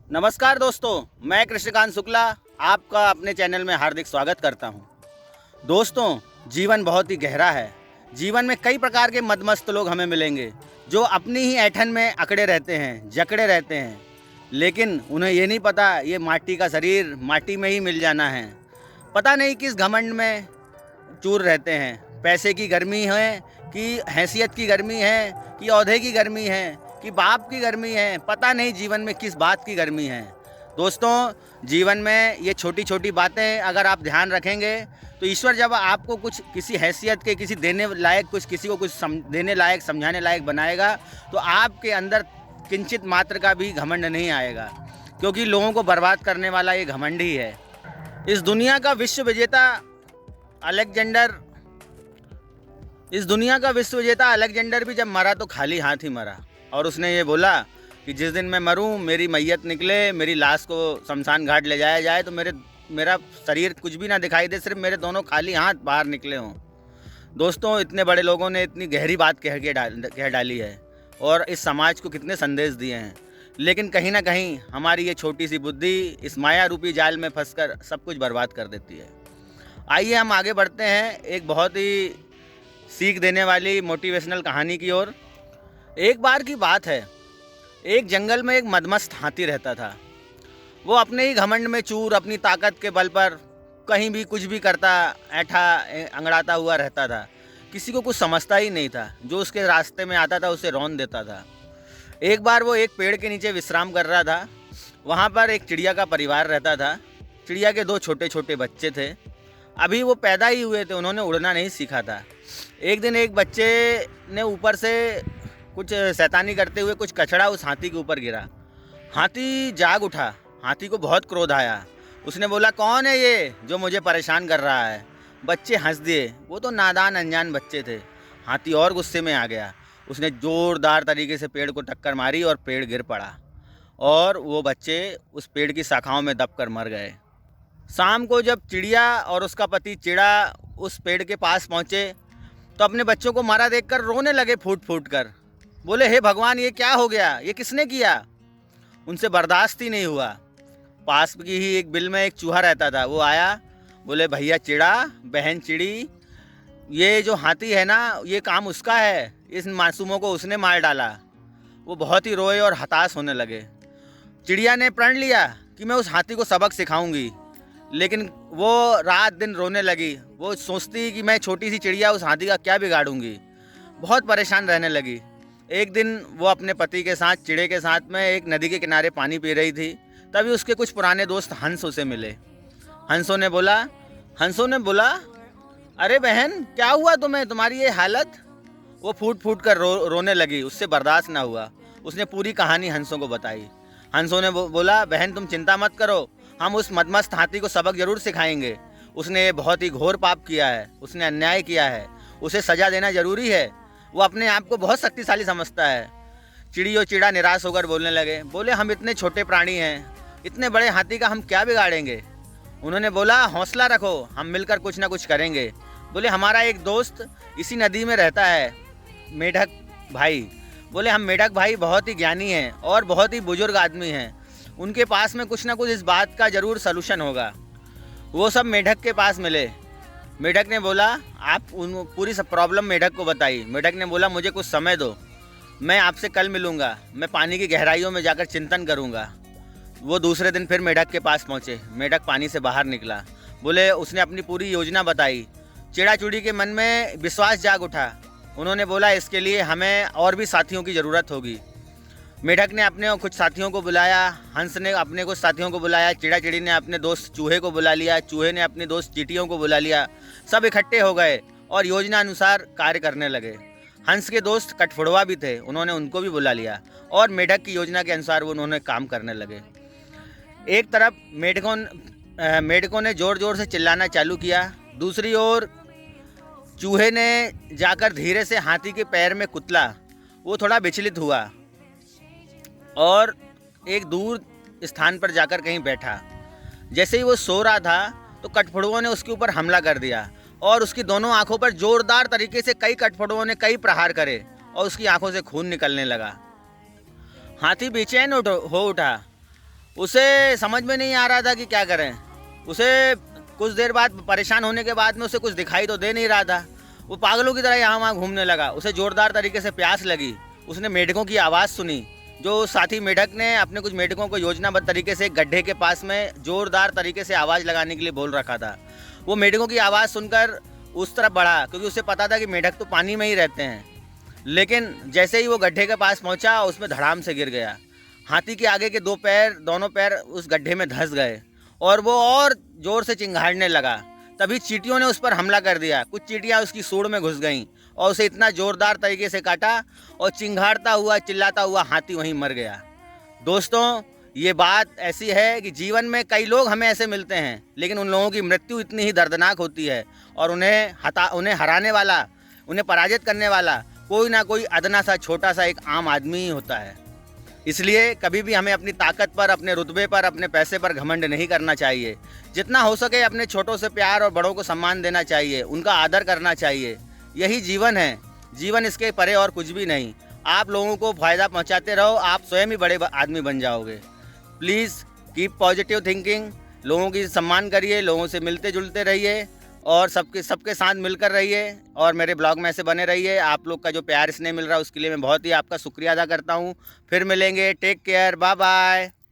नमस्कार दोस्तों, मैं कृष्णकांत शुक्ला आपका अपने चैनल में हार्दिक स्वागत करता हूं। दोस्तों, जीवन बहुत ही गहरा है। जीवन में कई प्रकार के मदमस्त लोग हमें मिलेंगे जो अपनी ही ऐंठन में अकड़े रहते हैं, जकड़े रहते हैं, लेकिन उन्हें ये नहीं पता ये माटी का शरीर माटी में ही मिल जाना है। पता नहीं किस घमंड में चूर रहते हैं। पैसे की गर्मी है कि हैसियत की गर्मी है कि ओहदे की गर्मी है कि बाप की गर्मी है, पता नहीं जीवन में किस बात की गर्मी है। दोस्तों, जीवन में ये छोटी छोटी बातें अगर आप ध्यान रखेंगे तो ईश्वर जब आपको कुछ किसी हैसियत के किसी देने लायक कुछ किसी को कुछ देने लायक समझाने लायक बनाएगा तो आपके अंदर किंचित मात्र का भी घमंड नहीं आएगा, क्योंकि लोगों को बर्बाद करने वाला ये घमंड ही है। इस दुनिया का विश्व विजेता अलेक्जेंडर भी जब मरा तो खाली हाथ ही मरा, और उसने ये बोला कि जिस दिन मैं मरूं, मेरी मैयत निकले, मेरी लाश को शमशान घाट ले जाया जाए तो मेरा शरीर कुछ भी ना दिखाई दे, सिर्फ मेरे दोनों खाली हाथ बाहर निकले हों। दोस्तों, इतने बड़े लोगों ने इतनी गहरी बात कह डाली है और इस समाज को कितने संदेश दिए हैं, लेकिन कहीं ना कहीं हमारी ये छोटी सी बुद्धि इस माया रूपी जाल में फंसकर सब कुछ बर्बाद कर देती है। आइए हम आगे बढ़ते हैं एक बहुत ही सीख देने वाली मोटिवेशनल कहानी की ओर। एक बार की बात है, एक जंगल में एक मदमस्त हाथी रहता था। वो अपने ही घमंड में चूर, अपनी ताकत के बल पर कहीं भी कुछ भी करता, ऐठा अंगड़ाता हुआ रहता था। किसी को कुछ समझता ही नहीं था, जो उसके रास्ते में आता था उसे रौंद देता था। एक बार वो एक पेड़ के नीचे विश्राम कर रहा था। वहाँ पर एक चिड़िया का परिवार रहता था। चिड़िया के दो छोटे छोटे बच्चे थे, अभी वो पैदा ही हुए थे, उन्होंने उड़ना नहीं सीखा था। एक दिन एक बच्चे ने ऊपर से कुछ शैतानी करते हुए कुछ कचड़ा उस हाथी के ऊपर गिरा। हाथी जाग उठा, हाथी को बहुत क्रोध आया। उसने बोला, कौन है ये जो मुझे परेशान कर रहा है? बच्चे हंस दिए, वो तो नादान अनजान बच्चे थे। हाथी और गुस्से में आ गया, उसने ज़ोरदार तरीके से पेड़ को टक्कर मारी और पेड़ गिर पड़ा और वो बच्चे उस पेड़ की शाखाओं में दबकर मर गए। शाम को जब चिड़िया और उसका पति चिड़ा उस पेड़ के पास पहुँचे तो अपने बच्चों को मरा देखकर रोने लगे फूट फूट कर। बोले, हे भगवान, ये क्या हो गया? ये किसने किया? उनसे बर्दाश्त ही नहीं हुआ। पास की ही एक बिल में एक चूहा रहता था, वो आया, बोले, भैया चिड़ा, बहन चिड़ी, ये जो हाथी है ना, ये काम उसका है, इस मासूमों को उसने मार डाला। वो बहुत ही रोए और हताश होने लगे। चिड़िया ने प्रण लिया कि मैं उस हाथी को सबक सिखाऊंगी, लेकिन वो रात दिन रोने लगी। वो सोचती कि मैं छोटी सी चिड़िया उस हाथी का क्या बिगाड़ूंगी। बहुत परेशान रहने लगी। एक दिन वो अपने पति के साथ चिड़े के साथ में एक नदी के किनारे पानी पी रही थी। तभी उसके कुछ पुराने दोस्त हंस उसे मिले। हंसों ने बोला, अरे बहन, क्या हुआ तुम्हें, तुम्हारी ये हालत? वो फूट फूट कर रोने लगी। उससे बर्दाश्त ना हुआ, उसने पूरी कहानी हंसों को बताई। हंसों ने बोला, बहन तुम चिंता मत करो, हम उस मदमस्त हाथी को सबक जरूर सिखाएंगे। उसने बहुत ही घोर पाप किया है, उसने अन्याय किया है, उसे सजा देना जरूरी है। वो अपने आप को बहुत शक्तिशाली समझता है। चिड़ी और चिड़ा निराश होकर बोलने लगे, बोले, हम इतने छोटे प्राणी हैं, इतने बड़े हाथी का हम क्या बिगाड़ेंगे? उन्होंने बोला, हौसला रखो, हम मिलकर कुछ ना कुछ करेंगे। बोले, हमारा एक दोस्त इसी नदी में रहता है, मेढक भाई। बोले, हम मेढक भाई बहुत ही ज्ञानी हैं और बहुत ही बुजुर्ग आदमी हैं, उनके पास में कुछ ना कुछ इस बात का ज़रूर सलूशन होगा। वो सब मेढक के पास मिले। मेढक ने बोला, आप पूरी सब प्रॉब्लम मेढक को बताई। मेढक ने बोला, मुझे कुछ समय दो, मैं आपसे कल मिलूँगा, मैं पानी की गहराइयों में जाकर चिंतन करूँगा। वो दूसरे दिन फिर मेढक के पास पहुँचे। मेढक पानी से बाहर निकला। बोले, उसने अपनी पूरी योजना बताई। चिड़ा चुड़ी के मन में विश्वास जाग उठा। उन्होंने बोला, इसके लिए हमें और भी साथियों की ज़रूरत होगी। मेढक ने अपने कुछ साथियों को बुलाया, हंस ने अपने कुछ साथियों को बुलाया, चिड़ा चिड़ी ने अपने दोस्त चूहे को बुला लिया, चूहे ने अपने दोस्त चींटियों को बुला लिया। सब इकट्ठे हो गए और योजना अनुसार कार्य करने लगे। हंस के दोस्त कठफोड़वा भी थे, उन्होंने उनको भी बुला लिया और मेढक की योजना के अनुसार वो उन्होंने काम करने लगे। एक तरफ मेढकों ने ज़ोर ज़ोर से चिल्लाना चालू किया, दूसरी ओर चूहे ने जाकर धीरे से हाथी के पैर में कुतला। वो थोड़ा विचलित हुआ और एक दूर स्थान पर जाकर कहीं बैठा। जैसे ही वो सो रहा था तो कठफोड़ुओं ने उसके ऊपर हमला कर दिया और उसकी दोनों आंखों पर जोरदार तरीके से कई कठफोड़ुओं ने कई प्रहार करे और उसकी आंखों से खून निकलने लगा। हाथी बेचैन हो उठा उसे समझ में नहीं आ रहा था कि क्या करें। उसे कुछ देर बाद परेशान होने के बाद में उसे कुछ दिखाई तो दे नहीं रहा था। वो पागलों की तरह यहाँ वहाँ घूमने लगा। उसे ज़ोरदार तरीके से प्यास लगी। उसने मेढकों की आवाज़ सुनी। जो साथी मेढक ने अपने कुछ मेढकों को योजनाबद्ध तरीके से एक गड्ढे के पास में ज़ोरदार तरीके से आवाज़ लगाने के लिए बोल रखा था। वो मेढकों की आवाज़ सुनकर उस तरफ बढ़ा, क्योंकि उसे पता था कि मेढक तो पानी में ही रहते हैं। लेकिन जैसे ही वो गड्ढे के पास पहुंचा, उसमें धड़ाम से गिर गया। हाथी के आगे के दोनों पैर उस गड्ढे में धंस गए और वो और ज़ोर से चिंघाड़ने लगा। तभी चींटियों ने उस पर हमला कर दिया। कुछ चींटियां उसकी सूंड में घुस गईं और उसे इतना ज़ोरदार तरीके से काटा और चिंघाड़ता हुआ चिल्लाता हुआ हाथी वहीं मर गया। दोस्तों, ये बात ऐसी है कि जीवन में कई लोग हमें ऐसे मिलते हैं, लेकिन उन लोगों की मृत्यु इतनी ही दर्दनाक होती है और उन्हें हराने वाला, उन्हें पराजित करने वाला कोई ना कोई अदना सा छोटा सा एक आम आदमी ही होता है। इसलिए कभी भी हमें अपनी ताकत पर, अपने रुतबे पर, अपने पैसे पर घमंड नहीं करना चाहिए। जितना हो सके अपने छोटों से प्यार और बड़ों को सम्मान देना चाहिए, उनका आदर करना चाहिए। यही जीवन है। जीवन इसके परे और कुछ भी नहीं। आप लोगों को फ़ायदा पहुंचाते रहो, आप स्वयं ही बड़े आदमी बन जाओगे। Please keep positive thinking. लोगों की सम्मान करिए, लोगों से मिलते जुलते रहिए और सबके साथ मिलकर रहिए और मेरे ब्लॉग में ऐसे बने रहिए। आप लोग का जो प्यार स्नेह मिल रहा है उसके लिए मैं बहुत ही आपका शुक्रिया अदा करता हूँ। फिर मिलेंगे। Take care. Bye bye.